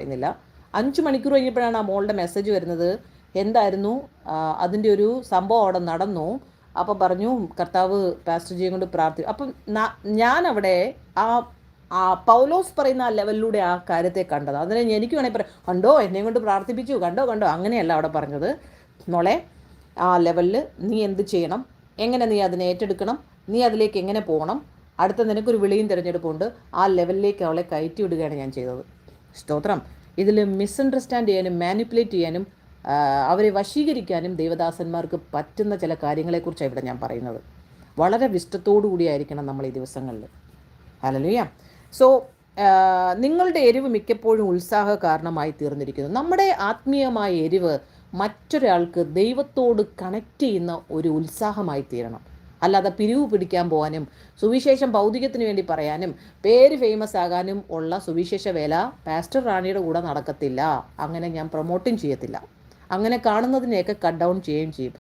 പറയുന്നില്ല. 5 മണിക്കൂർ കഴിഞ്ഞപ്പോഴാണ് ആ മോളുടെ മെസ്സേജ് വരുന്നത്. എന്തായിരുന്നു അതിൻ്റെ ഒരു സംഭവം അവിടെ നടന്നു. അപ്പം പറഞ്ഞു കർത്താവ് പാസ്റ്റർ ജിയെ കൊണ്ട് അപ്പം ഞാനവിടെ ആ ആ പൗലോസ് പറയുന്ന ആ ലെവലിലൂടെ ആ കാര്യത്തെ കണ്ടത്. അതിനെ എനിക്ക് വേണമെങ്കിൽ പറയാം, കണ്ടോ എന്നെ കൊണ്ട് പ്രാർത്ഥിപ്പിച്ചു, കണ്ടോ കണ്ടോ, അങ്ങനെയല്ല അവിടെ പറഞ്ഞത്. മോളെ, ആ ലെവലിൽ നീ എന്ത് ചെയ്യണം, എങ്ങനെ നീ അതിനെ ഏറ്റെടുക്കണം, നീ അതിലേക്ക് എങ്ങനെ പോകണം, അടുത്ത നിനക്കൊരു വിളിയും തിരഞ്ഞെടുപ്പുണ്ട്, ആ ലെവലിലേക്ക് അവളെ കയറ്റി വിടുകയാണ് ഞാൻ ചെയ്തത്. സ്തോത്രം. ഇതിൽ മിസ്അണ്ടർസ്റ്റാൻഡ് ചെയ്യാനും മാനിപ്പുലേറ്റ് ചെയ്യാനും അവരെ വശീകരിക്കാനും ദൈവദാസന്മാർക്ക് പറ്റുന്ന ചില കാര്യങ്ങളെക്കുറിച്ചാണ് ഇവിടെ ഞാൻ പറയുന്നത്. വളരെ വിഷ്ടത്തോടു കൂടിയായിരിക്കണം നമ്മൾ ഈ ദിവസങ്ങളിൽ. ഹല്ലേലൂയ. സോ നിങ്ങളുടെ എരിവ് മിക്കപ്പോഴും ഉത്സാഹ കാരണമായി തീർന്നിരിക്കുന്നു. നമ്മുടെ ആത്മീയമായ എരിവ് മറ്റൊരാൾക്ക് ദൈവത്തോട് കണക്ട് ചെയ്യുന്ന ഒരു ഉത്സാഹമായി തീരണം. അല്ലാതെ പിരിവ് പിടിക്കാൻ പോകാനും സുവിശേഷം ഭൗതികത്തിന് വേണ്ടി പറയാനും പേര് ഫേമസ് ആകാനും ഉള്ള സുവിശേഷ വേല പാസ്റ്റർ റാണിയുടെ കൂടെ നടക്കത്തില്ല. അങ്ങനെ ഞാൻ പ്രൊമോട്ടും ചെയ്യത്തില്ല. അങ്ങനെ കാണുന്നതിനെയൊക്കെ കട്ട് ഡൗൺ ചെയ്യുകയും ചെയ്യും.